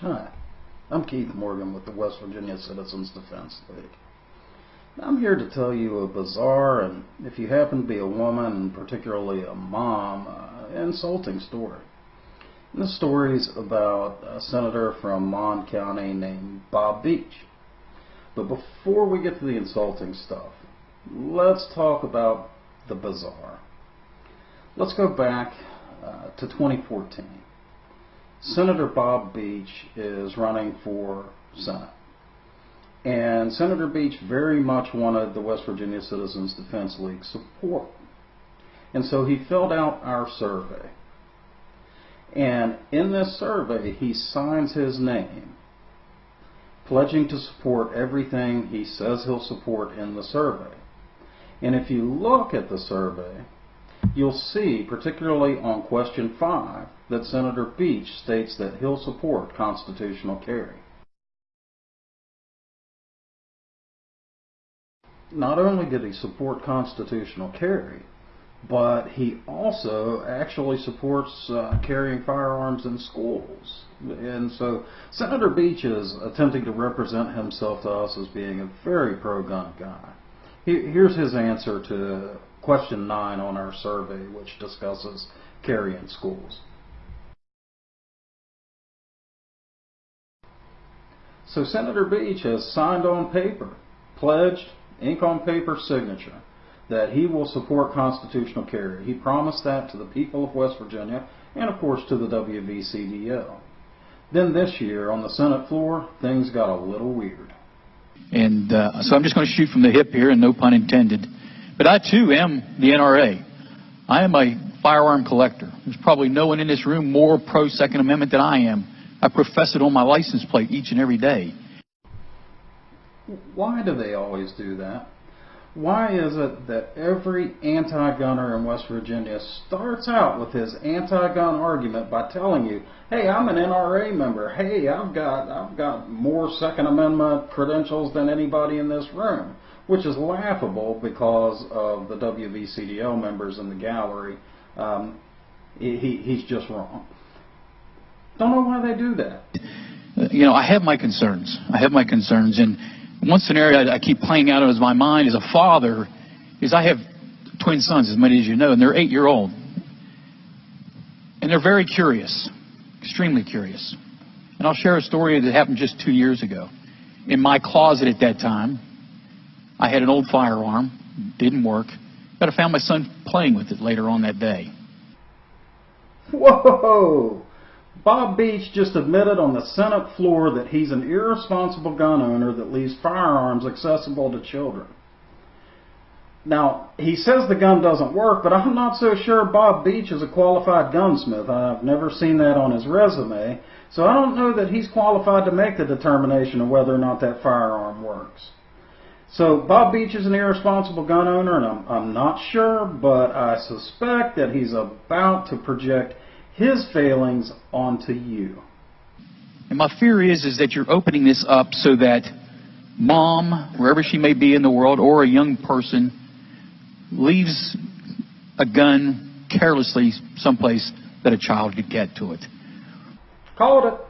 Hi, I'm Keith Morgan with the West Virginia Citizens Defense League. I'm here to tell you a bizarre, and if you happen to be a woman, and particularly a mom, insulting story. And this story is about a senator from Mon County named Bob Beach. But before we get to the insulting stuff, let's talk about the bizarre. Let's go back to 2014. Senator Bob Beach is running for Senate. And Senator Beach very much wanted the West Virginia Citizens Defense League support. And so he filled out our survey. And in this survey, he signs his name, pledging to support everything he says he'll support in the survey. And if you look at the survey, you'll see, particularly on question 5, that Senator Beach states that he'll support constitutional carry. Not only did he support constitutional carry, but he also actually supports carrying firearms in schools. And so Senator Beach is attempting to represent himself to us as being a very pro-gun guy. Here's his answer to question 9 on our survey, which discusses carry in schools. So Senator Beach has signed on paper, pledged, ink on paper signature, that he will support constitutional carry. He promised that to the people of West Virginia and, of course, to the WVCDL. Then this year, on the Senate floor, things got a little weird. And so I'm just going to shoot from the hip here, and no pun intended. But I, too, am the NRA. I am a firearm collector. There's probably no one in this room more pro-Second Amendment than I am. I profess it on my license plate each and every day. Why do they always do that? Why is it that every anti-gunner in West Virginia starts out with his anti-gun argument by telling you, hey, I'm an NRA member. Hey, I've got more Second Amendment credentials than anybody in this room, which is laughable because of the WVCDL members in the gallery. He's just wrong. Don't know why they do that. You know, I have my concerns. And one scenario I keep playing out of my mind as a father is I have twin sons, as many as you know, and they're 8-year-old. And they're very curious, extremely curious. And I'll share a story that happened just 2 years ago. In my closet at that time, I had an old firearm, didn't work, but I found my son playing with it later on that day. Whoa! Bob Beach just admitted on the Senate floor that he's an irresponsible gun owner that leaves firearms accessible to children. Now, he says the gun doesn't work, but I'm not so sure Bob Beach is a qualified gunsmith. I've never seen that on his resume, so I don't know that he's qualified to make the determination of whether or not that firearm works. So Bob Beach is an irresponsible gun owner, and I'm not sure, but I suspect that he's about to project his failings onto you. And my fear is that you're opening this up so that mom, wherever she may be in the world, or a young person, leaves a gun carelessly someplace that a child could get to it. Called it.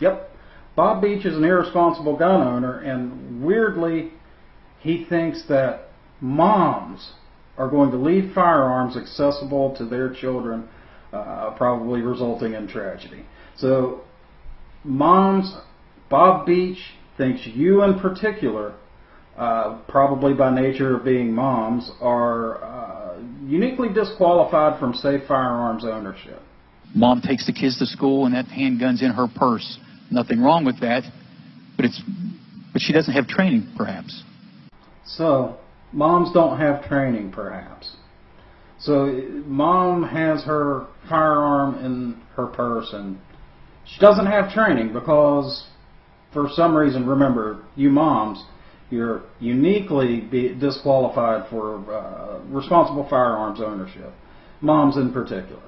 Yep. Bob Beach is an irresponsible gun owner, and weirdly, he thinks that moms are going to leave firearms accessible to their children, probably resulting in tragedy. So, moms, Bob Beach thinks you in particular, probably by nature of being moms, are uniquely disqualified from safe firearms ownership. Mom takes the kids to school and that handgun's in her purse. Nothing wrong with that, but she doesn't have training, perhaps. So, moms don't have training, perhaps. So mom has her firearm in her purse and she doesn't have training because for some reason, remember, you moms, you're uniquely disqualified for responsible firearms ownership. Moms in particular.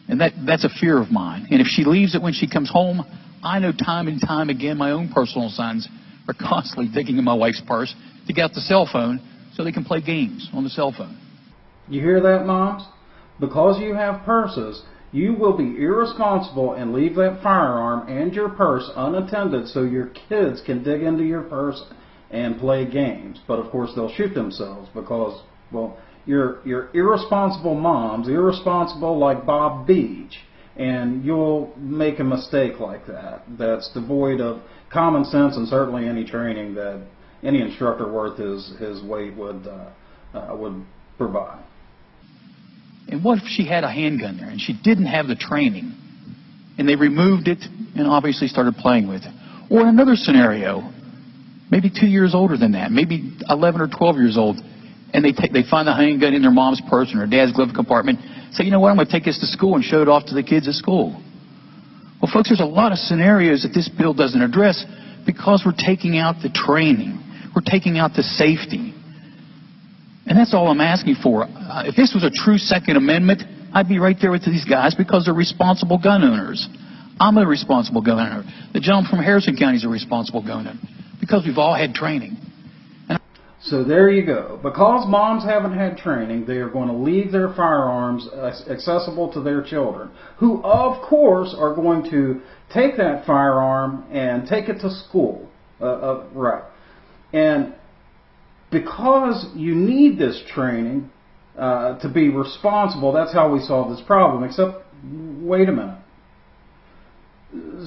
And that's a fear of mine. And if she leaves it when she comes home, I know time and time again my own personal sons are constantly digging in my wife's purse to get out the cell phone so they can play games on the cell phone. You hear that, moms? Because you have purses, You will be irresponsible and leave that firearm and your purse unattended so your kids can dig into your purse and play games. But of course they'll shoot themselves because, well, you're irresponsible moms, irresponsible like Bob Beach, and you'll make a mistake like that that's devoid of common sense and certainly any training that any instructor worth his weight would provide. And what if she had a handgun there and she didn't have the training and they removed it and obviously started playing with it? Or another scenario, maybe 2 years older than that, maybe 11 or 12 years old, and they find the handgun in their mom's purse or her dad's glove compartment, say, you know what, I'm going to take this to school and show it off to the kids at school. Well, folks, there's a lot of scenarios that this bill doesn't address because we're taking out the training. We're taking out the safety. And that's all I'm asking for. If this was a true Second Amendment, I'd be right there with these guys because they're responsible gun owners. I'm a responsible gun owner. The gentleman from Harrison County is a responsible gun owner because we've all had training. So there you go. Because moms haven't had training, they are going to leave their firearms accessible to their children, who, of course, are going to take that firearm and take it to school. Right. And because you need this training to be responsible, that's how we solve this problem. Except, wait a minute.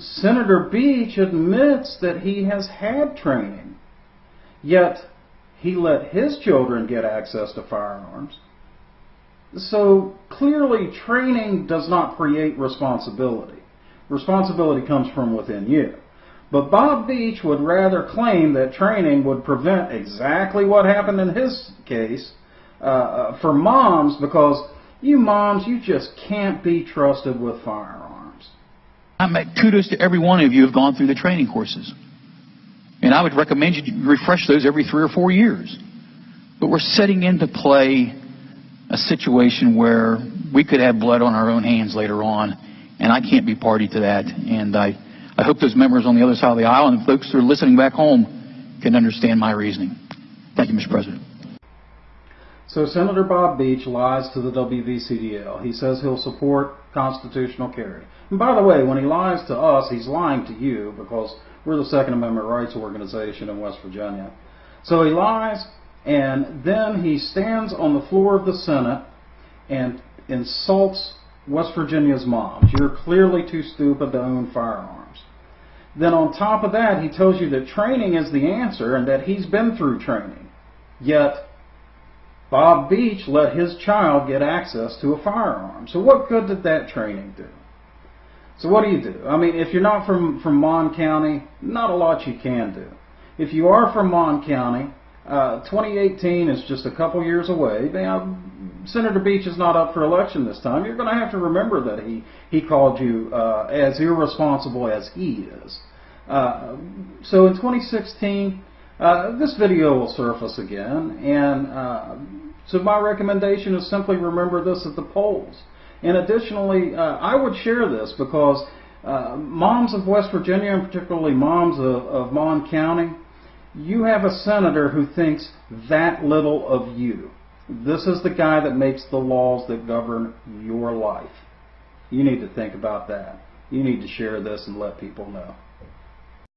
Senator Beach admits that he has had training, yet he let his children get access to firearms. So clearly training does not create responsibility. Responsibility comes from within you. But Bob Beach would rather claim that training would prevent exactly what happened in his case for moms, because you moms, you just can't be trusted with firearms. Kudos to every one of you who have gone through the training courses. And I would recommend you refresh those every 3 or 4 years. But we're setting into play a situation where we could have blood on our own hands later on, and I can't be party to that. And I hope those members on the other side of the aisle and folks who are listening back home can understand my reasoning. Thank you, Mr. President. So Senator Bob Beach lies to the WVCDL. He says he'll support constitutional carry. And by the way, when he lies to us, he's lying to you, because we're the Second Amendment rights organization in West Virginia. So he lies, and then he stands on the floor of the Senate and insults West Virginia's moms. You're clearly too stupid to own firearms. Then on top of that, he tells you that training is the answer and that he's been through training. Yet Bob Beach let his child get access to a firearm. So what good did that training do? So what do? I mean, if you're not from Mon County, not a lot you can do. If you are from Mon County, 2018 is just a couple years away. Now, Senator Beach is not up for election this time. You're going to have to remember that he called you as irresponsible as he is. So in 2016, this video will surface again, and so my recommendation is simply remember this at the polls. And additionally, I would share this because moms of West Virginia, and particularly moms of Mon County, you have a senator who thinks that little of you. This is the guy that makes the laws that govern your life. You need to think about that. You need to share this and let people know.